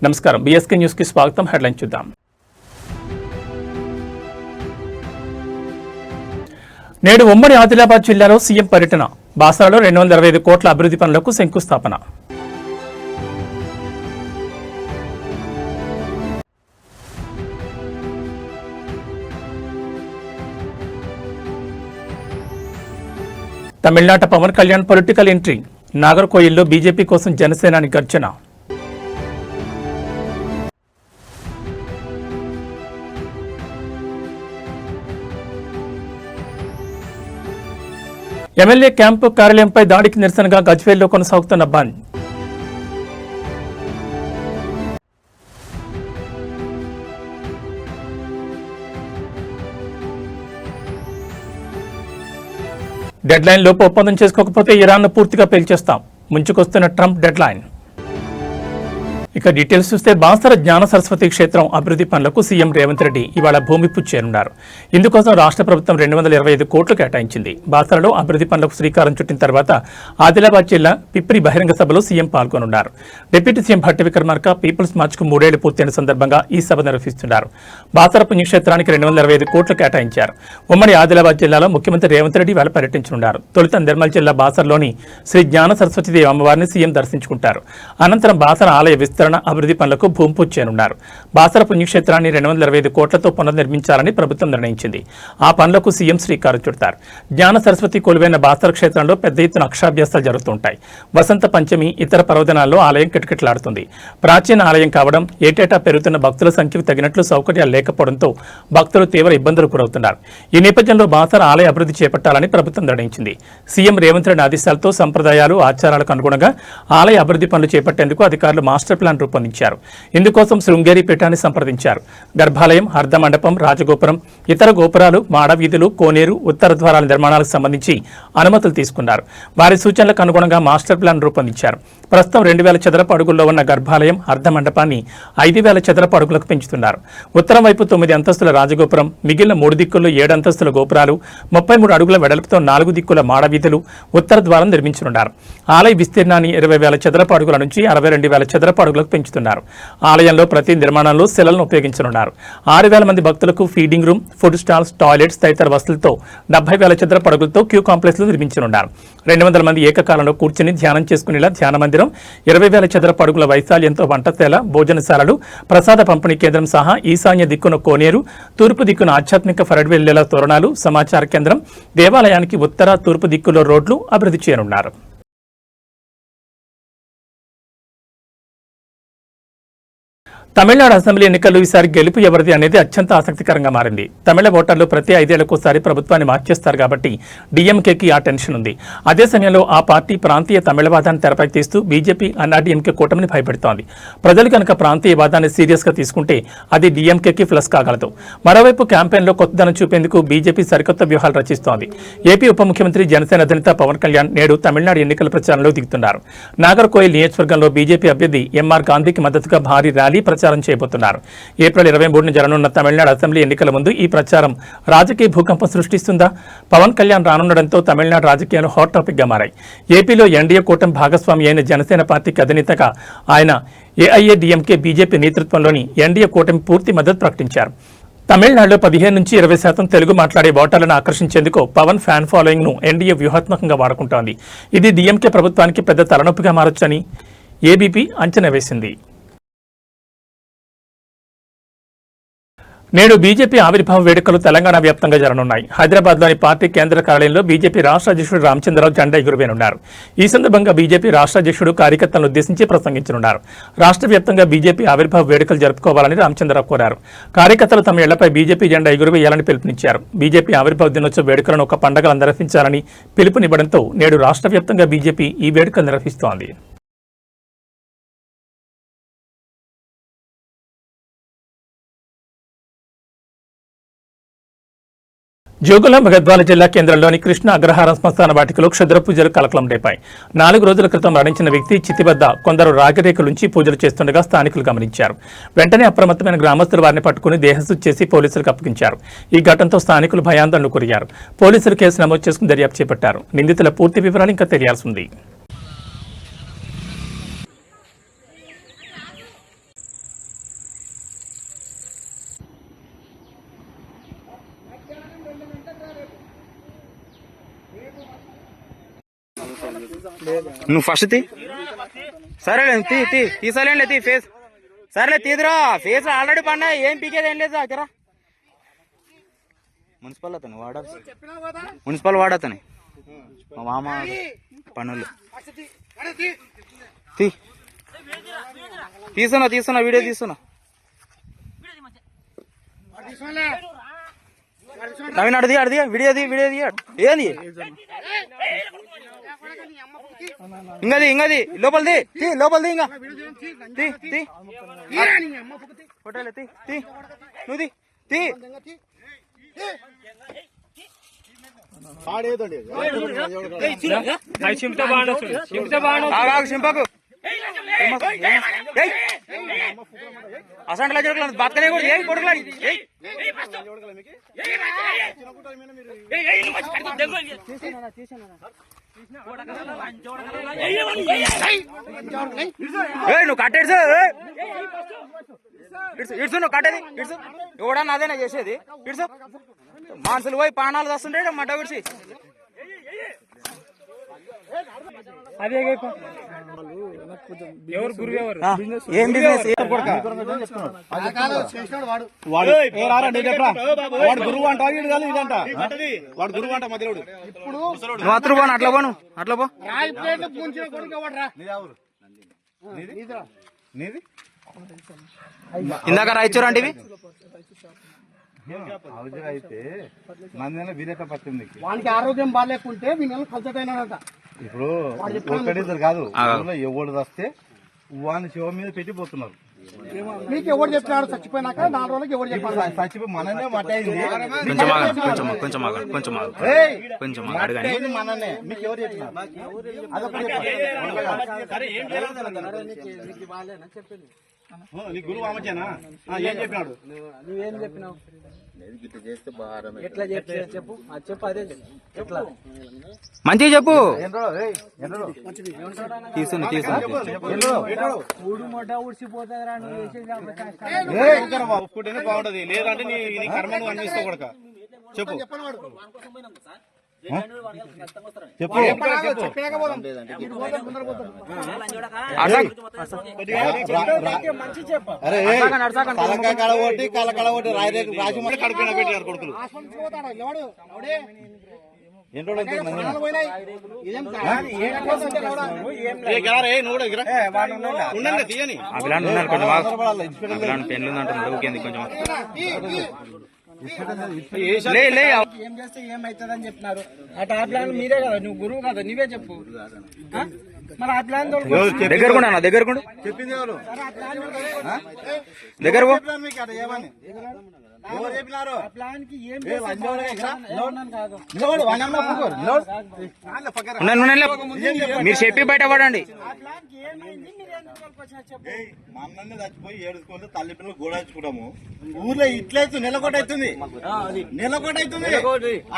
నమస్కారం, BSK news కి స్వాగతం. హెడ్లైన్ చూద్దాం. నేడు ఉమ్మడి ఆదిలాబాద్ జిల్లాలో సీఎం పర్యటన. బాసరలో 225 కోట్ల అభివృద్ధి పనులకు శంకుస్థాపన. తమిళనాట పవన్ కళ్యాణ్ పొలిటికల్ ఎంట్రీ. నాగర్కోయిల్లో బీజేపీ కోసం జనసేనాని గర్జన. ఎమ్మెల్యే క్యాంపు కార్యాలయంపై దాడికి నిరసనగా గజ్వేల్లో కొనసాగుతున్న బంద్. డెడ్లైన్ లోపు ఒప్పందం చేసుకోకపోతే ఇరాన్ను పూర్తిగా పేల్చేస్తాం. ముంచుకొస్తున్న ట్రంప్ డెడ్లైన్. ఇక డీటెయిల్స్ చూస్తే బాసర జ్ఞాన సరస్వతి క్షేత్రం అభివృద్ధి పనులకు సీఎం రేవంత్ రెడ్డి ఇవాళ భూమి పూజ చేయనున్నారు. ఇందుకోసం రాష్ట్ర ప్రభుత్వం 225 కోట్లు కేటాయించింది. బాసరలో అభివృద్ధి పనులకు శ్రీకారం చుట్టిన తర్వాత ఆదిలాబాద్ జిల్లా పిప్రి బహిరంగ సభలో సీఎం పాల్గొనున్నారు. Deputy CM Bhatti Vikramarka people's మార్చ్కు 3 ఏళ్లు పూర్తయిన సందర్భంగా ఈ సభ నిర్వహిస్తున్నారు. బాసర పుణ్యక్షేత్రానికి 225 కోట్లు కేటాయించారు. ఉమ్మడి ఆదిలాబాద్ జిల్లాలో ముఖ్యమంత్రి రేవంత్ రెడ్డి ఇవాళ పర్యటించనున్నారు. తొలుత నిర్మల్ జిల్లా బాసరలోని శ్రీ జ్ఞాన సరస్వతీదేవి అమ్మవారిని సీఎం దర్శించుకుంటారు. అనంతరం బాసర ఆలయ విస్తరణ అభివృద్ధి పనులకు భూమి పూజ చేయనున్నారు. బాసర పుణ్యక్షేత్రాన్ని 225 కోట్లతో పునర్నిర్మించాలని ప్రభుత్వం నిర్ణయించింది. ఆ పనులకు సీఎం శ్రీకారం చుడతారు. జ్ఞాన సరస్వతి కొలువైన బాసర క్షేత్రంలో పెద్ద ఎత్తున అక్షరాభ్యాసాలు జరుగుతుంటాయి. వసంత పంచమి ఇతర పర్వదినాల్లో ఆలయం కిటకిటలాడుతుంది. ప్రాచీన ఆలయం కావడం, ఏటేటా పెరుగుతున్న భక్తుల సంఖ్యకు తగినట్లు సౌకర్యాలు లేకపోవడంతో భక్తులు తీవ్ర ఇబ్బందులు గురవుతున్నారు. ఈ నేపథ్యంలో బాసర ఆలయ అభివృద్ధి చేపట్టాలని ప్రభుత్వం నిర్ణయించింది. సీఎం రేవంత్ రెడ్డి ఆదేశాలతో సంప్రదాయాలు, ఆచారాలకు అనుగుణంగా ఆలయ అభివృద్ధి పనులు చేపట్టేందుకు అధికారులు మాస్టర్ ప్లాన్ రూపొందించారు. ఇందుకోసం శృంగేరి పీఠాన్ని సంప్రదించారు. గర్భాలయం, అర్ధమండపం, రాజగోపురం, ఇతర గోపురాలు, మాడవీధులు, కోనేరు, ఉత్తర ద్వారాల నిర్మాణాలకు సంబంధించి అనుమతులు తీసుకున్నారు. వారి సూచనలకు అనుగుణంగా మాస్టర్ ప్లాన్ రూపొందించారు. ప్రస్తుతం 2000 చదరపు అడుగుల్లో ఉన్న గర్భాలయం, అర్ధమండపాన్ని 5000 చదరపు అడుగులకు పెంచుతున్నారు. ఉత్తరం వైపు 9 అంతస్తుల రాజగోపురం, మిగిలిన 3 దిక్కుల్లో 7 అంతస్తుల గోపురాలు, 33 అడుగుల వెడల్పుతో 4 దిక్కుల మాడవీధులు, ఉత్తర ద్వారం నిర్మించనున్నారు. ఆలయ విస్తీర్ణాన్ని 20,000 చదరపు అడుగుల నుంచి 62,000 చదరపు అడుగులకు పెంచుతున్నారు. ఆలయంలో ప్రతి నిర్మాణంలో సెలలను ఉపయోగించనున్నారు. 6,000 మంది భక్తులకు feeding room, food stalls, toilets తదితర వసతులతో 70,000 చదరపు అడుగులతో క్యూ కాంప్లెక్స్లు నిర్మించనున్నారు. 200 మంది ఏకకాలంలో కూర్చుని ధ్యానం చేసుకునేలా ధ్యాన మందిరం, 20,000 చదరపు అడుగుల వైశాల్యంతో వంటశాల, భోజనశాలలు, ప్రసాద పంపిణీ కేంద్రం సహా ఈశాన్య దిక్కున కోనేరు, తూర్పు దిక్కున ఆధ్యాత్మిక ఫరడ్ వెళ్లేలా తోరణాలు, సమాచార కేంద్రం, దేవాలయానికి ఉత్తర, తూర్పు దిక్కులో రోడ్లు అభివృద్ధి చేయనున్నారు. తమిళనాడు అసెంబ్లీ ఎన్నికల్లో ఈసారి గెలుపు ఎవరిది అనేది అత్యంత ఆసక్తికరంగా మారింది. తమిళ ఓటర్లు ప్రతి 5 ఏళ్లకోసారి ప్రభుత్వాన్ని మార్చేస్తారు కాబట్టి డీఎంకేకి ఆ టెన్షన్ ఉంది. అదే సమయంలో ఆ పార్టీ ప్రాంతీయ తమిళవాదాన్ని తెరపైకి తీస్తూ బీజేపీ అన్నాడీఎంకే కూటమిని భయపెడుతోంది. ప్రజలు కనుక ప్రాంతీయవాదాన్ని సీరియస్గా తీసుకుంటే అది డీఎంకేకి ప్లస్ కాగలదు. మరోవైపు క్యాంపెయిన్లో కొత్తదనం చూపేందుకు బీజేపీ సరికొత్త వ్యూహాలు రచిస్తోంది. ఏపీ ఉప ముఖ్యమంత్రి జనసేన అధినేత పవన్ కళ్యాణ్ నేడు తమిళనాడు ఎన్నికల ప్రచారంలో దిగుతున్నారు. నాగర్కోయిల్ నియోజకవర్గంలో బీజేపీ అభ్యర్థి ఎంఆర్ గాంధీకి మద్దతుగా భారీ ర్యాలీ ప్రచారం చేయబోతున్నారు. ఏప్రిల్ 23న జరగనున్న తమిళనాడు అసెంబ్లీ ఎన్నికల ముందు ఈ ప్రచారం రాజకీయ భూకంపం సృష్టిస్తుందా? పవన్ కళ్యాణ్ రానుండడంతో తమిళనాడు రాజకీయాలు హాట్ టాపిక్ గా మారాయి. ఏపీలో ఎన్డీఏ కూటమి భాగస్వామి అయిన జనసేన పార్టీకి అధినేతగా ఆయన ఏఐఏడీఎంకే బీజేపీ నేతృత్వంలోని ఎన్డీఏ కూటమి పూర్తి మద్దతు ప్రకటించారు. తమిళనాడులో 15 నుంచి 20% తెలుగు మాట్లాడే ఓటర్లను ఆకర్షించేందుకు పవన్ ఫ్యాన్ ఫాలోయింగ్ ను ఎన్డీఏ వ్యూహాత్మకంగా వాడుకుంటోంది. ఇది డీఎంకే ప్రభుత్వానికి పెద్ద తలనొప్పిగా మారొచ్చని ఏబీపీ అంచనా వేసింది. నేడు బీజేపీ ఆవిర్భావ వేడుకలు తెలంగాణ వ్యాప్తంగా జరగనున్నాయి. హైదరాబాద్లోని పార్టీ కేంద్ర కార్యాలయంలో బీజేపీ రాష్ట్ర అధ్యక్షుడు రామచంద్రరావు జెండా ఎగురవేనున్నారు. ఈ సందర్భంగా బీజేపీ రాష్ట్ర అధ్యక్షుడు కార్యకర్తలను ఉద్దేశించి ప్రసంగించనున్నారు. రాష్ట్ర వ్యాప్తంగా బీజేపీ ఆవిర్భావ వేడుకలు జరుపుకోవాలని రామచంద్రరావు కోరారు. కార్యకర్తలు తమ ఇళ్లపై బీజేపీ జెండా ఎగురవేయాలని పిలుపునిచ్చారు. బీజేపీ ఆవిర్భావ దినోత్సవ వేడుకలను ఒక పండుగలా నిర్వహించాలని పిలుపునివ్వడంతో నేడు రాష్ట్ర వ్యాప్తంగా బీజేపీ ఈ వేడుకలు నిర్వహిస్తోంది. జోగులాంబ గద్వాల జిల్లా కేంద్రంలోని కృష్ణ అగ్రహారం శ్మశాన వాటికలో క్షుద్ర పూజలు కలకలం రేపాయి. 4 రోజుల క్రితం మరణించిన వ్యక్తి చితి వద్ద కొందరు రాగిరేకులుంచి పూజలు చేస్తుండగా స్థానికులు గమనించారు. వెంటనే అప్రమత్తమైన గ్రామస్తులు వారిని పట్టుకుని దేహశుద్ధి చేసి పోలీసులకు అప్పగించారు. ఈ ఘటనతో స్థానికులు భయాందోళనకు గురయ్యారు. పోలీసులు కేసు నమోదు చేసుకుని దర్యాప్తు చేపట్టారు. నిందితుల పూర్తి వివరాలు ఇంకా తెలియాల్సి ఉంది. నువ్వు ఫస్ట్ తీ. సరేలే తీసాలేండి తీ ఫేస్. సరేలే తీదురా, ఫేస్ ఆల్రెడీ పడినా, ఏం పీకేది ఏం లేదు. అక్కరా మున్సిపల్ అతను మున్సిపల్ వాడతని మా మామ పనులు. తీస్తున్నా వీడియో తీస్తున్నా. నవీన్ అడిది వీడియో ఏంది ఇంగది లోపలిది ఇంకా ఫోటోలే నువ్వు తీ. సింపకు అసంట్లో జరగలేదు బతకనే కూడా ఏ కొడుకులని నువ్వు కట్టేడు ఇడ్సు నువ్వు కట్టేది ఇడ్సు ఎవడన్నా అదేనా చేసేది. ఇడ్సు మనుషులు పోయి పానాలు వస్తుంటే మడ్డ విడిచి ఏం బిజినెస్ గురువు అంట ఇదంట వాడు గురువు అంట మధ్యలో మాత్రం పోను అట్లా పోను ఇందాక రాయచూరు అంటే అయితే మంది వినేత పట్టింది. వానికి ఆరోగ్యం బాగాలేకుంటే వీళ్ళు కల్చర్ అయినాడంట. ఇప్పుడు ఒక్కడిద్దరు కాదు, ఎవడు వస్తే వాని శివ మీద పెట్టిపోతున్నారు. మీకు ఎవరు చెప్పినాడు చచ్చిపోయినాక 4 రోజులకి ఎవరు చెప్పారు? చచ్చిపోయి మననే మట్టయింది మననే. మీకు ఎవరు చెప్పినారు? నీ గురువు ఆమెనా ఏం చెప్పినాడు? నువ్వేం చెప్పినావు? ఎట్లా చెప్పు అదే ఎట్లా మంచిగా చెప్పు. ఒప్పుకుంటేనే బాగుంటది, లేదంటే నీ కర్మను అన్వేసుకోకూడక. చెప్పు కడగొట్టి కళ్ళకడగొట్టి రాసి కడుపున పెట్టారు కొడుకులు. ఏం చేస్తే ఏమైతుందని చెప్పినారు. అటు ఆ ప్లాన్ మీరే కదా, నువ్వు గురువు కదా, నువ్వే చెప్పు. మరి ఆ ప్లాన్ దగ్గర చెప్పింది ఎవరు? దగ్గర మీరు చెప్పి బయటపడండి. మన్నన్ని చచ్చిపోయి ఏడుచుకుంటే తల్లి పిల్లలు గోడాచుకుంటాము. ఊర్లో ఇట్లయితే నెలకొట్టవుతుంది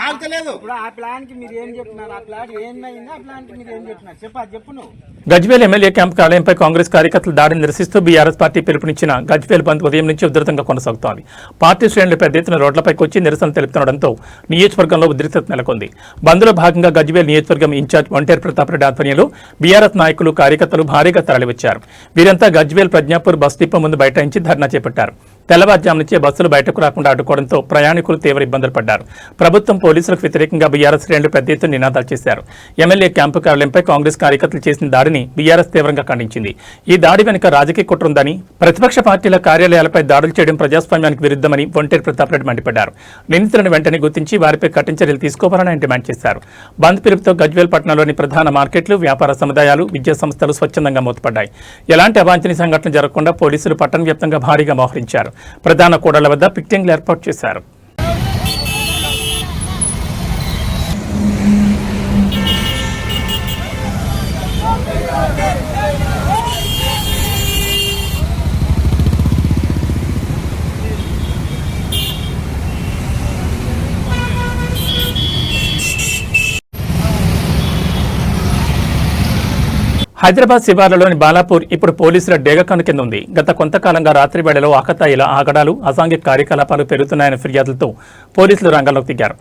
ఆడతలేదు. ఆ ప్లాన్ కి మీరు ఏం చెప్పినారు? ఆ ప్లాన్ ఏమైంది? ఆ ప్లాన్ కి మీరు ఏం చెప్పినారు చెప్పు నువ్వు. గజ్వేల్ ఎమ్మెల్యే క్యాంప్ కార్యాలయంపై కాంగ్రెస్ కార్యకర్తల దాడిని నిరసిస్తూ బీఆర్ఎస్ పార్టీ పిలుపునిచ్చిన గజ్వేల్ బంద్ ఉదయం నుంచి ఉధృతంగా కొనసాగుతోంది. పార్టీ శ్రేణులు పెద్ద ఎత్తున రోడ్లపైకి వచ్చి నిరసన తెలుపుతుండటంతో నియోజకవర్గంలో ఉద్రిక్తత నెలకొంది. బంద్లో భాగంగా గజ్వేల్ నియోజకవర్గం ఇన్ఛార్జ్ ఒంటేరు ప్రతాప్ రెడ్డి ఆధ్వర్యంలో బీఆర్ఎస్ నాయకులు కార్యకర్తలు భారీగా తరలివచ్చారు. వీరంతా గజ్వేల్ ప్రజ్ఞాపూర్ బస్ డిపో ముందు బైఠాయించి ధర్నా చేపట్టారు. తెల్లవారుజాము నుంచే బస్సులు బయటకు రాకుండా అడ్డుకోవడంతో ప్రయాణికులు తీవ్ర ఇబ్బందులు పడ్డారు. ప్రభుత్వం పోలీసులకు వ్యతిరేకంగా బీఆర్ఎస్ శ్రేణులు పెద్ద ఎత్తున నినాదాలు చేశారు. ఎమ్మెల్యే క్యాంపు కార్యాలయంపై కాంగ్రెస్ కార్యకర్తలు చేసిన దాడిని బీఆర్ఎస్ తీవ్రంగా ఖండించింది. ఈ దాడి వెనుక రాజకీయ కుట్ర ఉందని, ప్రతిపక్ష పార్టీల కార్యాలయాలపై దాడులు చేయడం ప్రజాస్వామ్యానికి విరుద్ధమని ఒంటేరు ప్రతాప్ రెడ్డి మండిపడ్డారు. నిందితులను వెంటనే గుర్తించి వారిపై కఠిన చర్యలు తీసుకోవాలని ఆయన డిమాండ్ చేశారు. బంద్ పిలుపుతో గజ్వేల్ పట్టణంలోని ప్రధాన మార్కెట్లు, వ్యాపార సముదాయాలు, విద్యా సంస్థలు స్వచ్ఛందంగా మూతపడ్డాయి. ఎలాంటి అవాంఛనీయ సంఘటనలు జరగకుండా పోలీసులు పట్టణ వ్యాప్తంగా భారీగా మోహరించారు. ప్రధాన కూడళ్ల వద్ద పిక్టింగ్లు ఏర్పాటు చేశారు. హైదరాబాద్ శివార్లలోని బాలాపూర్ ఇప్పుడు పోలీసుల డేగకన్ను కింద ఉంది. గత కొంతకాలంగా రాత్రి వేళలో ఆకతాయిల ఆగడాలు, అసాంఘిక కార్యకలాపాలు పెరుగుతున్నాయన్న ఫిర్యాదులతో పోలీసులు రంగంలోకి దిగారు.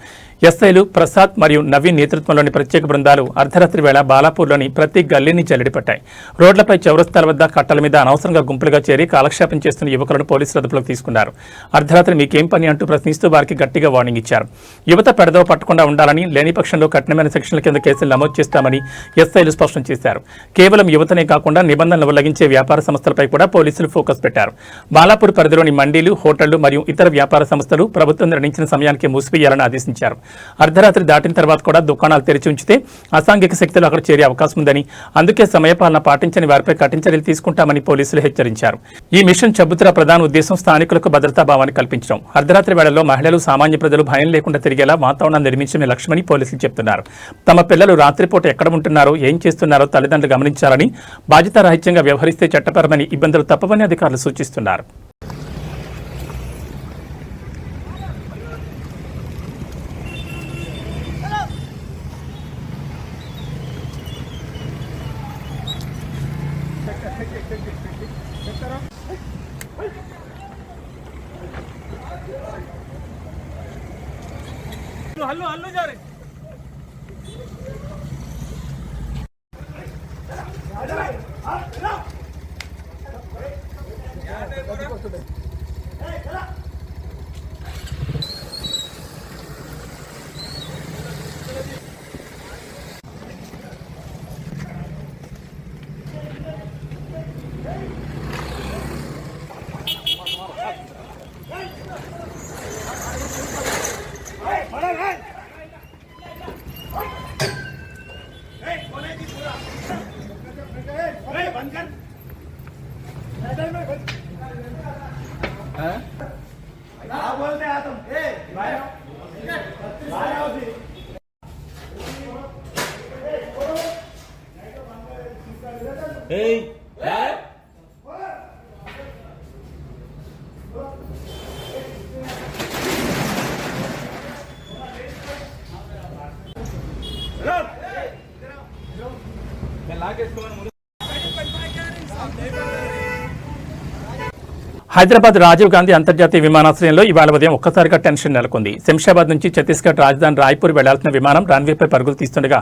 ఎస్ఐలు ప్రసాద్ మరియు నవీన్ నేతృత్వంలోని ప్రత్యేక బృందాలు అర్ధరాత్రి వేళ బాలాపూర్లోని ప్రతి గల్లీని జల్లెడిపట్టాయి. రోడ్లపై చౌరస్తాల వద్ద కట్టల మీద అనవసరంగా గుంపులుగా చేరి కాలక్షేపం చేస్తున్న యువకులను పోలీసులు అదుపులోకి తీసుకున్నారు. అర్ధరాత్రి మీకేం పని అంటూ ప్రశ్నిస్తూ వారికి గట్టిగా వార్నింగ్ ఇచ్చారు. యువత పెడదవ పట్టకుండా ఉండాలని, లేని పక్షంలో కఠినమైన సెక్షన్ల కింద కేసులు నమోదు చేస్తామని ఎస్ఐలు స్పష్టం చేశారు. కేవలం యువతనే కాకుండా నిబంధనలు ఉల్లంఘించే వ్యాపార సంస్థలపై కూడా పోలీసులు ఫోకస్ పెట్టారు. బాలాపూర్ పరిధిలోని మండీలు, హోటళ్లు మరియు ఇతర వ్యాపార సంస్థలు ప్రభుత్వం నిర్ణయించిన సమయానికి మూసివేయాలని ఆదేశించారు. అర్ధరాత్రి దాటిన తర్వాత కూడా దుకాణాలు తెరిచి ఉంచితే అసాంఘిక శక్తులు అక్కడ చేరే అవకాశం ఉందని, అందుకే సమయపాలన పాటించని వారిపై కఠిన చర్యలు తీసుకుంటామని పోలీసులు హెచ్చరించారు. ఈ మిషన్ చబుతురా ప్రధాన ఉద్దేశం స్థానికులకు భద్రతా భావాన్ని కల్పించడం. అర్ధరాత్రి వేళల్లో మహిళలు, సామాన్య ప్రజలు భయం లేకుండా తిరిగేలా వాతావరణం నిర్మించడమే లక్ష్యమని పోలీసులు చెబుతున్నారు. తమ పిల్లలు రాత్రిపూట ఎక్కడ ఉంటున్నారో, ఏం చేస్తున్నారో తల్లిదండ్రులు గమనించాలని, బాధ్యతారాహిత్యంగా వ్యవహరిస్తే చట్టపరమైన ఇబ్బందులు తప్పవని అధికారులు సూచిస్తున్నారు. हल्लो हल्लो जा रहे హైదరాబాద్ రాజీవ్ గాంధీ అంతర్జాతీయ విమానాశ్రయంలో ఇవాళ ఉదయం ఒక్కసారిగా టెన్షన్ నెలకొంది. శంషాబాద్ నుంచి ఛత్తీస్గఢ్ రాజధాని రాయ్పూర్ వెళ్లాల్సిన విమానం రన్వేపై పరుగులు తీస్తుండగా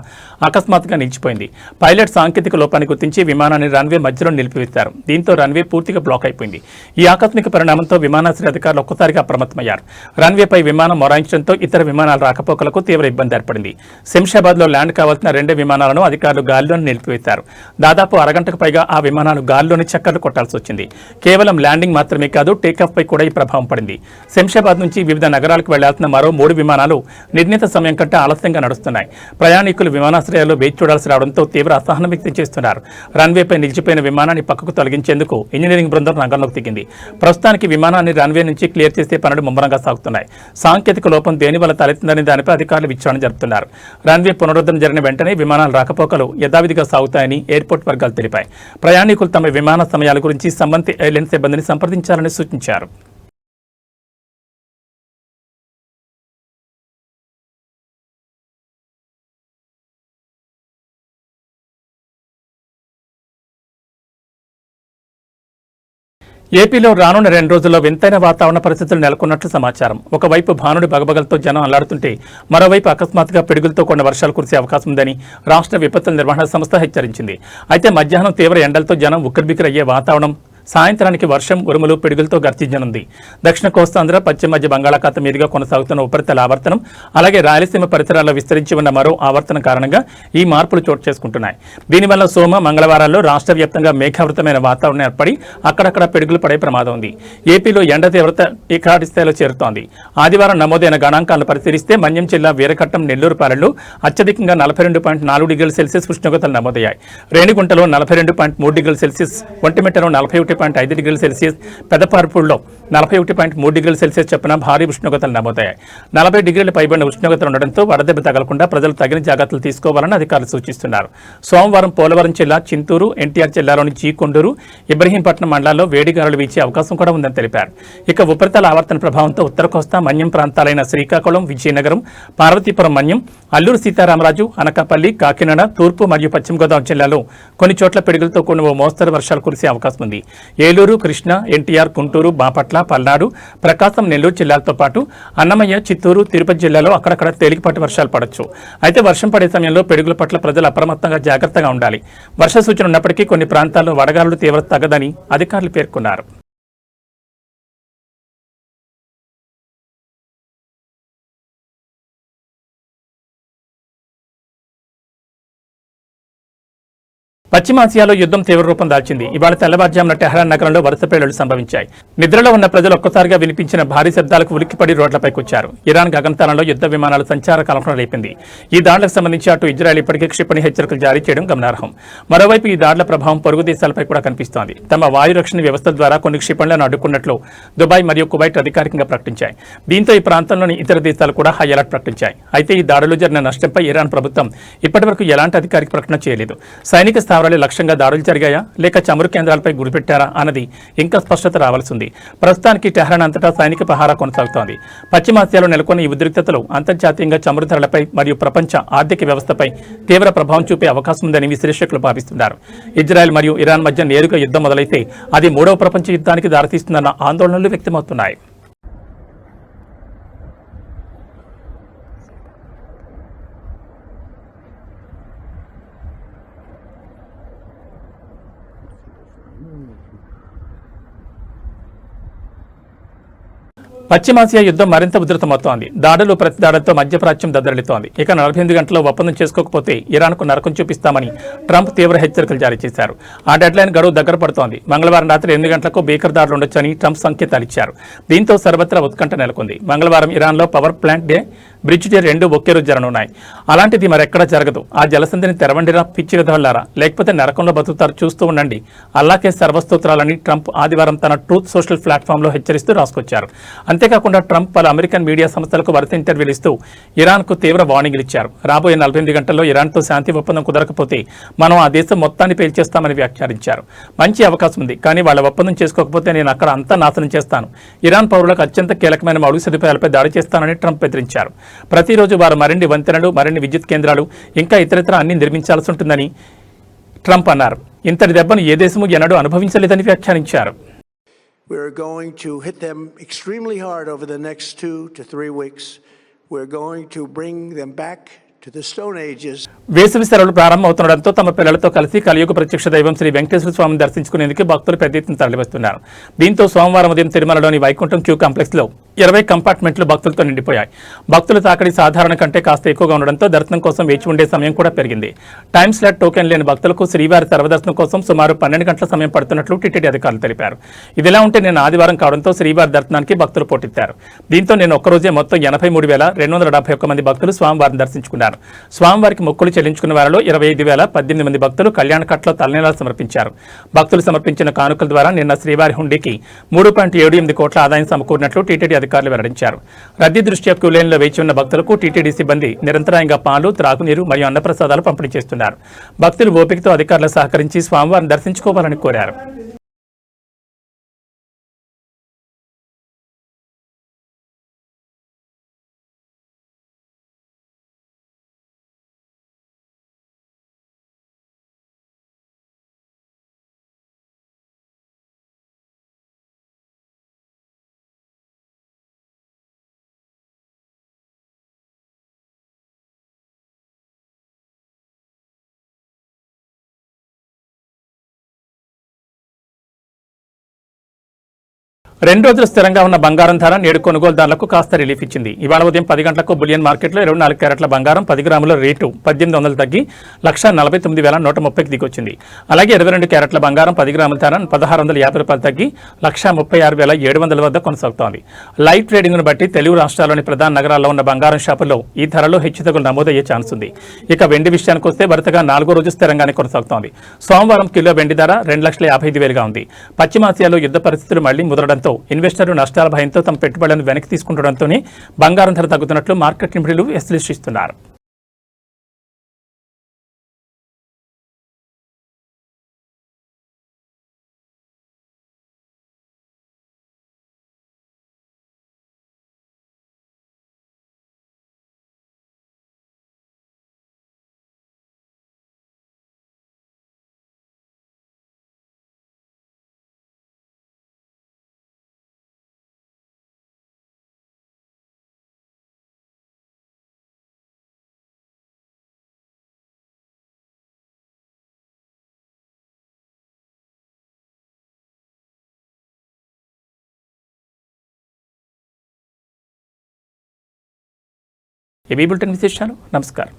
అకస్మాత్తుగా నిలిచిపోయింది. పైలట్ సాంకేతిక లోపాన్ని గుర్తించి విమానాన్ని రన్వే మధ్యలో నిలిపివేశారు. దీంతో రన్వే పూర్తిగా బ్లాక్ అయిపోయింది. ఈ ఆకస్మిక పరిణామంతో విమానాశ్రయ అధికారులు ఒక్కసారిగా అప్రమత్తమయ్యారు. రన్వేపై విమానం మొరాయించడంతో ఇతర విమానాల రాకపోకలకు తీవ్ర ఇబ్బంది ఏర్పడింది. శంషాబాద్లో ల్యాండ్ కావాల్సిన 2 విమానాలను అధికారులు గాలిలోనే నిలిపివేశారు. దాదాపు అరగంటకు పైగా ఆ విమానాలు గాలిలోని చక్కర్లు కొట్టాల్సి వచ్చింది. కేవలం ల్యాండింగ్ మాత్రమే కాదు, టేకాఫ్ పై కూడా ఈ ప్రభావం పడింది. శంషాబాద్ నుంచి వివిధ నగరాలకు వెళ్లాల్సిన మరో 3 విమానాలు నిర్ణీత సమయం కంటే ఆలస్యంగా నడుస్తున్నాయి. ప్రయాణికులు విమానాశ్రయాల్లో వేచి చూడాల్సి రావడంతో తీవ్ర అసహనం వ్యక్తం చేస్తున్నారు. రన్వేపై నిలిచిపోయిన విమానాన్ని పక్కకు తొలగించేందుకు ఇంజనీరింగ్ బృందం రంగంలోకి దిగింది. ప్రస్తుతానికి విమానాన్ని రన్వే నుంచి క్లియర్ చేసే పనులు ముమ్మరంగా సాగుతున్నాయి. సాంకేతిక లోపం దేనివల్ల తలెత్తిందని దానిపై అధికారులు విచారణ జరుపుతున్నారు. రన్వే పునరుద్ధరణ జరిగిన వెంటనే విమానాల రాకపోకలు యథావిధిగా సాగుతాయని ఎయిర్పోర్ట్ వర్గాలు తెలిపాయి. ప్రయాణికులు తమ విమాన సమయాల గురించి సంబంధిత ఎయిర్లైన్ సిబ్బందిని సంప్రదించాలని సూచించారు. ఏపీలో రానున్న 2 రోజుల్లో వింతైన వాతావరణ పరిస్థితులు నెలకొన్నట్లు సమాచారం. ఒకవైపు భానుడి బగబగలతో జనం అల్లాడుతుంటే మరోవైపు అకస్మాత్తుగా పిడుగులతో కొన్ని వర్షాలు కురిసే అవకాశం ఉందని రాష్ట్ర విపత్తుల నిర్వహణ సంస్థ హెచ్చరించింది. అయితే మధ్యాహ్నం తీవ్ర ఎండలతో జనం ఉక్కిరిబిక్కిరయ్యే వాతావరణం, సాయంత్రానికి వర్షం, ఉరుములు, పిడుగులతో గర్జించనుంది. దక్షిణ కోస్తాంధ్ర, పశ్చిమ మధ్య బంగాళాఖాతం మీదుగా కొనసాగుతున్న ఉపరితల ఆవర్తనం, అలాగే రాయలసీమ పరిసరాల్లో విస్తరించి ఉన్న మరో ఆవర్తనం కారణంగా ఈ మార్పులు చోటు చేసుకుంటున్నాయి. దీనివల్ల సోమ, మంగళవారాల్లో రాష్ట్ర వ్యాప్తంగా మేఘావృతమైన వాతావరణం ఏర్పడి అక్కడక్కడ పిడుగులు పడే ప్రమాదం ఉంది. ఏపీలో ఎండ తీవ్రత రికార్డు స్థాయిలో చేరుతోంది. ఆదివారం నమోదైన గణాంకాలను పరిశీలిస్తే మన్యం జిల్లా వీరఘట్టం, నెల్లూరు పాలెల్లో అత్యధికంగా 42.4 డిగ్రీల సెల్సియస్ ఉష్ణోగ్రతలు నమోదయ్యాయి. రేణిగుంటలో 42.3 డిగ్రీల సెల్సియస్, ఒంటిమిట్టలో 41.5 డిగ్రీల సెల్సియస్, పెదపార్పూర్లో 41.3 డిగ్రీల సెల్సియస్ చొప్పున భారీ ఉష్ణోగ్రతలు నమోదయ్యాయి. 40 డిగ్రీల పైబడిన ఉష్ణోగ్రతలు ఉండడంతో వడదెబ్బ తగలకుండా ప్రజలు తగిన జాగ్రత్తలు తీసుకోవాలని అధికారులు సూచిస్తున్నారు. సోమవారం పోలవరం జిల్లా, చింతూరు, ఎన్టీఆర్ జిల్లాలోని జీకొండూరు, ఇబ్రహీంపట్నం మండలాల్లో వేడిగాలులు వీచే అవకాశం కూడా ఉందని తెలిపారు. ఇక ఉపరితల ఆవర్తన ప్రభావంతో ఉత్తర కోస్తా, మన్యం ప్రాంతాలైన శ్రీకాకుళం, విజయనగరం, పార్వతీపురం మన్యం, అల్లూరు సీతారామరాజు, అనకాపల్లి, కాకినాడ, తూర్పు మరియు పశ్చిమ గోదావరి జిల్లాలో కొన్ని చోట్ల పిడుగులతో కూడిన ఓ మోస్తరు వర్షాలు కురిసే అవకాశం ఉంది. ఏలూరు, కృష్ణా, ఎన్టీఆర్, గుంటూరు, బాపట్ల, పల్నాడు, ప్రకాశం, నెల్లూరు జిల్లాలతో పాటు అన్నమయ్య, చిత్తూరు, తిరుపతి జిల్లాలో అక్కడక్కడ తేలికపాటి వర్షాలు పడొచ్చు. అయితే వర్షం పడే సమయంలో పిడుగుల పట్ల ప్రజలు అప్రమత్తంగా జాగ్రత్తగా ఉండాలి. వర్ష సూచన ఉన్నప్పటికీ కొన్ని ప్రాంతాల్లో వడగాలుల తీవ్రత తగ్గదని అధికారులు పేర్కొన్నారు. పశ్చిమాసియాలో యుద్ధం తీవ్ర రూపం దాల్చింది. ఇవాళ తెల్లవారుజామున టెహరాన్ నగరంలో వరుస పేలుళ్లు సంభవించాయి. నిద్రలో ఉన్న ప్రజలు ఒక్కసారిగా వినిపించిన భారీ శబ్దాలకు ఉలిక్కిపడి రోడ్లపైకొచ్చారు. ఇరాన్ గగనతలంలో యుద్ధ విమానాల సంచార కలకలం రేపింది. ఈ దాడులకు సంబంధించి అటు ఇజ్రాయెల్ ఇప్పటికే క్షిపణి హెచ్చరికలు జారీ చేయడం గమనార్హం. మరోవైపు ఈ దాడుల ప్రభావం పొరుగు దేశాలపై కూడా కనిపిస్తోంది. తమ వాయు రక్షణ వ్యవస్థ ద్వారా కొన్ని క్షిపణులను అడ్డుకున్నట్లు దుబాయ్ మరియు కువైట్ అధికారికంగా ప్రకటించాయి. దీంతో ఈ ప్రాంతంలోని ఇతర దేశాలు కూడా హై అలర్ట్ ప్రకటించాయి. అయితే ఈ దాడులు జరిగిన నష్టంపై ఇరాన్ ప్రభుత్వం ఇప్పటివరకు ఎలాంటి అధికారిక ప్రకటన చేయలేదు. సైనిక స్థావరాలు లక్ష్యంగా దాడులు జరిగాయా లేక చమురు కేంద్రాలపై గురిపెట్టారా అన్నది ఇంకా స్పష్టత రావాల్సి ఉంది. ప్రస్తుతానికి టెహరాన్ అంతటా సైనిక పహారా కొనసాగుతోంది. పశ్చిమాసియాలో నెలకొన్న ఈ ఉద్రిక్తతలు అంతర్జాతీయంగా చమురు ధరలపై మరియు ప్రపంచ ఆర్థిక వ్యవస్థపై తీవ్ర ప్రభావం చూపే అవకాశం ఉందని విశ్లేషకులు భావిస్తున్నారు. ఇజ్రాయెల్ మరియు ఇరాన్ మధ్య నేరుగా యుద్ధం మొదలైతే అది మూడవ ప్రపంచ యుద్ధానికి దారితీస్తుందన్న ఆందోళనలు వ్యక్తమవుతున్నాయి. పశ్చిమాసియా యుద్ధం మరింత ఉధృతమవుతోంది. దాడులు ప్రతి దాడులతో మధ్యప్రాచ్యం దద్దరిల్లుతోంది. ఇక 48 గంటల్లో ఒప్పందం చేసుకోకపోతే ఇరాన్కు నరకం చూపిస్తామని ట్రంప్ తీవ్ర హెచ్చరికలు జారీ చేశారు. ఆ డెడ్లైన్ గడువు దగ్గర పడుతోంది. మంగళవారం రాత్రి 8 గంటలకు భీకర దాడులు ఉండొచ్చని ట్రంప్ సంకేతాలు ఇచ్చారు. దీంతో సర్వత్రా ఉత్కంఠ నెలకొంది. మంగళవారం ఇరాన్లో power plant day, bridge day రెండు ఒకే రోజు జరగనున్నాయి. అలాంటిది మరెక్కడా జరగదు. ఆ జలసంధిని తెరవండిరా పిచ్చి విధవల్లారా, లేకపోతే నరకంలో బతుకుతారు, చూస్తూ ఉండండి, అల్లాకే సర్వస్తోత్రాలని ట్రంప్ ఆదివారం తన ట్రూత్ సోషల్ ప్లాట్ఫామ్లో హెచ్చరిస్తూ రాసుకొచ్చారు. అంతేకాకుండా ట్రంప్ పలు అమెరికన్ మీడియా సంస్థలకు వరుస ఇంటర్వ్యూలు ఇస్తూ ఇరాన్కు తీవ్ర వార్నింగ్లు ఇచ్చారు. రాబోయే 48 గంటల్లో ఇరాన్తో శాంతి ఒప్పందం కుదరకపోతే మనం ఆ దేశం మొత్తాన్ని పేల్చేస్తామని వ్యాఖ్యానించారు. మంచి అవకాశం ఉంది, కానీ వాళ్ళ ఒప్పందం చేసుకోకపోతే నేను అక్కడ అంతా నాశనం చేస్తాను, ఇరాన్ పౌరులకు అత్యంత కీలకమైన మౌలిక సదుపాయాలపై దాడి చేస్తానని ట్రంప్ బెదిరించారు. ప్రతిరోజు వారు మరిన్ని వంతెనలు, మరిన్ని విద్యుత్ కేంద్రాలు, ఇంకా ఇతరత్ర అన్ని నిర్మించాల్సి ఉంటుందని ట్రంప్ అన్నారు. ఇంతటి దెబ్బను ఏ దేశము ఎన్నడూ అనుభవించలేదని వ్యాఖ్యానించారు. We're going to hit them extremely hard over the next 2 to 3 weeks. We're going to bring them back to the Stone Ages. వేసవి సెలవులు ప్రారంభమవుతుండటంతో తమ పిల్లలతో కలిసి కలియుగ ప్రత్యక్ష దైవం శ్రీ వెంకటేశ్వర స్వామిని దర్శించుకునేందుకు భక్తులు పెద్ద ఎత్తున తరలివస్తున్నారు. దీంతో సోమవారం ఉదయం తిరుమలలోని వైకుంఠం క్యూ కాంప్లెక్స్లో 20 కంపార్ట్మెంట్లు భక్తులతో నిండిపోయాయి. భక్తుల తాకిడి సాధారణ కంటే కాస్త ఎక్కువగా ఉండడంతో దర్శనం కోసం వేచి ఉండే సమయం కూడా పెరిగింది. టైం స్లాట్ టోకెన్ లేని భక్తులకు శ్రీవారి సర్వదర్శనం కోసం సుమారు 12 గంటల సమయం పడుతున్నట్లు టీటీడీ అధికారులు తెలిపారు. ఇదిలా ఉంటే నేను ఆదివారం కావడంతో శ్రీవారి దర్శనానికి భక్తులు పోటెత్తారు. దీంతో నేను ఒక్కరోజే మొత్తం 83,271 మంది భక్తులు స్వామివారిని దర్శించుకున్నారు. స్వామివారికి మొక్కులు చెల్లించుకున్న వారిలో 25,018 మంది భక్తులు కళ్యాణ కట్లో తలనీలాలు సమర్పించారు. భక్తులు సమర్పించిన కానుకల ద్వారా నిన్న శ్రీవారి హుండీకి 3.78 కోట్ల ఆదాయం సమకూరినట్లు టీటీడీ అధికారులు వెల్లడించారు. రద్దీ దృష్ట్యా క్యూలైన్లో వేచి ఉన్న భక్తులకు టీటీడీ సిబ్బంది నిరంతరాయంగా పాలు, త్రాగునీరు మరియు అన్నప్రసాదాలు పంపిణీ చేస్తున్నారు. భక్తులు ఓపికతో అధికారులు సహకరించి స్వామివారిని దర్శించుకోవాలని కోరారు. రెండు రోజులు స్థిరంగా ఉన్న బంగారం ధర నేడు కొనుగోలుదారులకు కాస్త రిలీఫ్ ఇచ్చింది. ఇవాళ ఉదయం 10 గంటలకు బులియన్ మార్కెట్లో 24 క్యారెట్ల బంగారం 10 గ్రాముల రేటు 1800 తగ్గి 1,49,130కి దిగొచ్చింది. అలాగే 22 క్యారెట్ల బంగారం 10 గ్రాముల ధర 1,650 రూపాయలు తగ్గి 1,36,700 వద్ద కొనసాగుతోంది. లైవ్ ట్రేడింగ్ను బట్టి తెలుగు రాష్ట్రాల్లోని ప్రధాన నగరాల్లో ఉన్న బంగారం షాపుల్లో ఈ ధరలో హెచ్చుతగ్గులు నమోదయ్యే ఛాన్స్ ఉంది. ఇక వెండి విషయానికి వస్తే వరుసగా 4గో రోజు స్థిరంగానే కొనసాగుతోంది. సోమవారం కిలో వెండి ధర 2,55,000గా ఉంది. పశ్చిమాసియాలో యుద్ధ పరిస్థితులు మళ్లీ ముదరడంతో ఇన్వెస్టర్లు నష్టాల భయంతో తమ పెట్టుబడులను వెనక్కి తీసుకుంటుండటంతోనే బంగారం ధర తగ్గుతున్నట్లు మార్కెట్ నిపుణులు విశ్లేషిస్తున్నారు. ఏబీ బులెటిన్ విశేషాలు. నమస్కారం.